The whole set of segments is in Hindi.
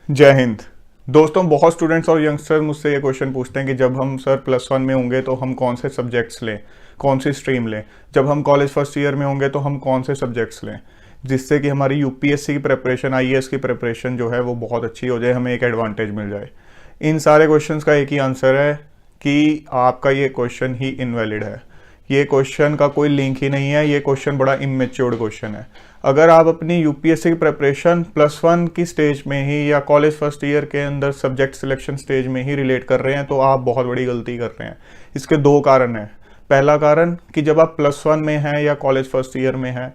जय हिंद। दोस्तों, बहुत स्टूडेंट्स और यंगस्टर मुझसे ये क्वेश्चन पूछते हैं कि जब हम सर +1 में होंगे तो हम कौन से सब्जेक्ट्स लें, कौन सी स्ट्रीम लें। जब हम कॉलेज फर्स्ट ईयर में होंगे तो हम कौन से सब्जेक्ट्स लें, जिससे कि हमारी यूपीएससी की प्रिपरेशन, आईएएस की प्रिपरेशन जो है वो बहुत अच्छी हो जाए, हमें एक एडवांटेज मिल जाए। इन सारे क्वेश्चंस का एक ही आंसर है कि आपका ये क्वेश्चन ही इनवैलिड है। ये क्वेश्चन का कोई लिंक ही नहीं है। ये क्वेश्चन बड़ा इमेच्योर्ड क्वेश्चन है। अगर आप अपनी यूपीएससी की प्रिपरेशन +1 की स्टेज में ही या कॉलेज फर्स्ट ईयर के अंदर सब्जेक्ट सिलेक्शन स्टेज में ही रिलेट कर रहे हैं तो आप बहुत बड़ी गलती कर रहे हैं। इसके दो कारण हैं। पहला कारण कि जब आप +1 में हैं या कॉलेज फर्स्ट ईयर में हैं,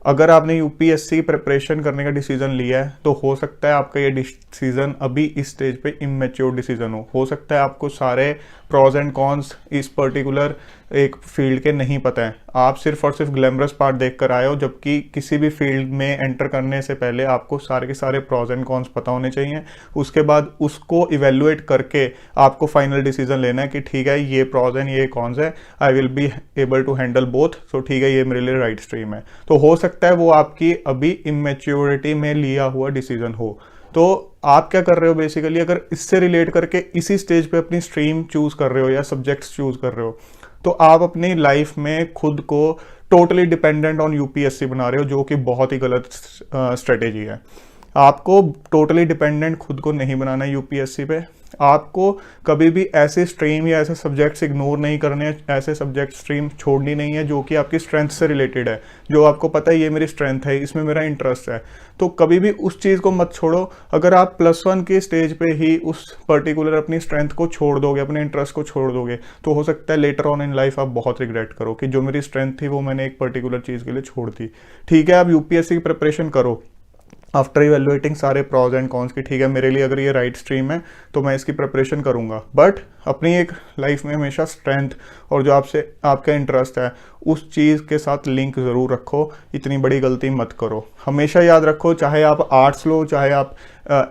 अगर आपने यूपीएससी प्रिपरेशन करने का डिसीजन लिया है तो हो सकता है आपका ये डिसीजन अभी इस स्टेज पे इमेच्योर डिसीजन हो सकता है आपको सारे प्रॉज एंड कॉन्स इस पर्टिकुलर एक फील्ड के नहीं पता है। आप सिर्फ और सिर्फ ग्लैमरस पार्ट देख कर आए हो, जबकि किसी भी फील्ड में एंटर करने से पहले आपको सारे के सारे प्रॉज एंड कॉन्स पता होने चाहिए। उसके बाद उसको इवेल्युएट करके आपको फाइनल डिसीजन लेना है कि ठीक है, ये प्रॉज एंड ये कॉन्स है, I will be able to handle both, so ठीक है, ये मेरे लिए राइट स्ट्रीम है। तो हो सकता है वो आपकी अभी इमेच्योरिटी में लिया हुआ डिसीजन हो। तो आप क्या कर रहे हो बेसिकली, अगर इससे रिलेट करके इसी स्टेज पे अपनी स्ट्रीम चूज कर रहे हो या सब्जेक्ट्स चूज कर रहे हो, तो आप अपनी लाइफ में खुद को टोटली डिपेंडेंट ऑन यूपीएससी बना रहे हो, जो कि बहुत ही गलत स्ट्रेटेजी है। आपको टोटली डिपेंडेंट खुद को नहीं बनाना है यूपीएससी पे। आपको कभी भी ऐसे स्ट्रीम या ऐसे सब्जेक्ट्स इग्नोर नहीं करने हैं, ऐसे सब्जेक्ट स्ट्रीम छोड़नी नहीं है जो कि आपकी स्ट्रेंथ से रिलेटेड है, जो आपको पता है ये मेरी स्ट्रेंथ है, इसमें मेरा इंटरेस्ट है। तो कभी भी उस चीज़ को मत छोड़ो। अगर आप +1 के स्टेज पे ही उस पर्टिकुलर अपनी स्ट्रेंथ को छोड़ दोगे, अपने इंटरेस्ट को छोड़ दोगे, तो हो सकता है लेटर ऑन इन लाइफ आप बहुत रिग्रेट करो कि जो मेरी स्ट्रेंथ थी वो मैंने एक पर्टिकुलर चीज़ के लिए छोड़ दी। ठीक है, आप यूपीएससी की प्रिपरेशन करो आफ्टर इवेल्युएटिंग सारे प्रॉज एंड कॉन्स की, ठीक है मेरे लिए अगर ये राइट स्ट्रीम है तो मैं इसकी प्रिपरेशन करूंगा, बट अपनी एक लाइफ में हमेशा स्ट्रेंथ और जो आपसे आपका इंटरेस्ट है उस चीज़ के साथ लिंक ज़रूर रखो। इतनी बड़ी गलती मत करो। हमेशा याद रखो, चाहे आप आर्ट्स लो, चाहे आप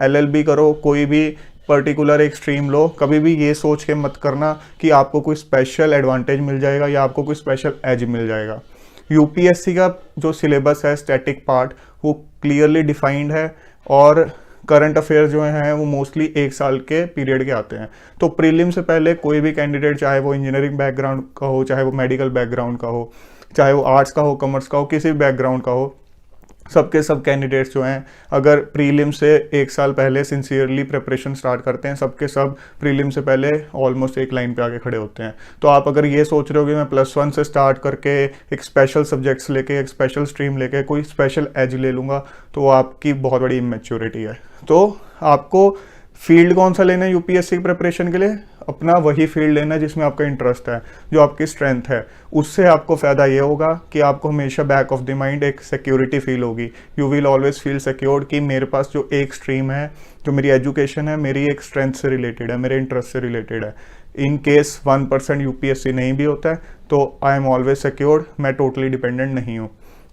LLB करो, कोई भी पर्टिकुलर एक स्ट्रीम लो, कभी भी ये सोच के मत करना कि आपको कोई स्पेशल एडवांटेज मिल जाएगा या आपको कोई स्पेशल एज मिल जाएगा। यूपीएससी का जो सिलेबस है, स्टैटिक पार्ट, वो क्लियरली डिफाइंड है और करंट अफेयर जो हैं वो मोस्टली 1 साल के पीरियड के आते हैं। तो प्रीलिम से पहले कोई भी कैंडिडेट, चाहे वो इंजीनियरिंग बैकग्राउंड का हो, चाहे वो मेडिकल बैकग्राउंड का हो, चाहे वो आर्ट्स का हो, कॉमर्स का हो, किसी भी बैकग्राउंड का हो, सबके सब कैंडिडेट्स जो हैं अगर प्रीलिम से 1 साल पहले सिंसियरली प्रिपरेशन स्टार्ट करते हैं, सबके सब प्रीलिम से पहले ऑलमोस्ट एक लाइन पे आके खड़े होते हैं। तो आप अगर ये सोच रहे हो कि मैं +1 से स्टार्ट करके एक स्पेशल सब्जेक्ट्स लेके, एक स्पेशल स्ट्रीम लेके कोई स्पेशल एज ले लूँगा, तो आपकी बहुत बड़ी इमेच्योरिटी है। तो आपको फील्ड कौन सा लेना है यूपीएससी की प्रिपरेशन के लिए? अपना वही फील्ड लेना है जिसमें आपका इंटरेस्ट है, जो आपकी स्ट्रेंथ है। उससे आपको फ़ायदा ये होगा कि आपको हमेशा बैक ऑफ द माइंड एक सिक्योरिटी फील होगी। You will always feel secured कि मेरे पास जो एक स्ट्रीम है, जो मेरी एजुकेशन है, मेरी एक स्ट्रेंथ से रिलेटेड है, मेरे इंटरेस्ट से रिलेटेड है। इन केस 1% यूपीएससी नहीं भी होता है तो आई एम ऑलवेज सिक्योर्ड, मैं टोटली डिपेंडेंट नहीं हूँ।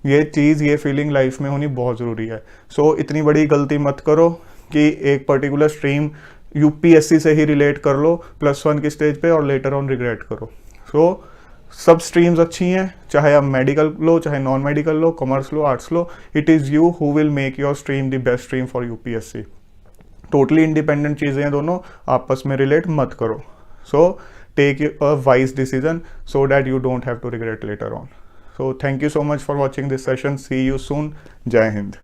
ये चीज़, ये फीलिंग लाइफ में होनी बहुत ज़रूरी है। सो इतनी बड़ी गलती मत करो कि एक पर्टिकुलर स्ट्रीम यूपीएससी से ही रिलेट कर लो +1 की स्टेज पे और लेटर ऑन रिग्रेट करो। सो सब स्ट्रीम्स अच्छी हैं, चाहे आप मेडिकल लो, चाहे नॉन मेडिकल लो, कॉमर्स लो, आर्ट्स लो, it is you who will make your stream the best stream for UPSC. Totally independent चीज़ें हैं दोनों, आपस में रिलेट मत करो। So take a wise decision so that you don't have to regret later on. So thank you so much for watching this session. See you soon. Jai Hind.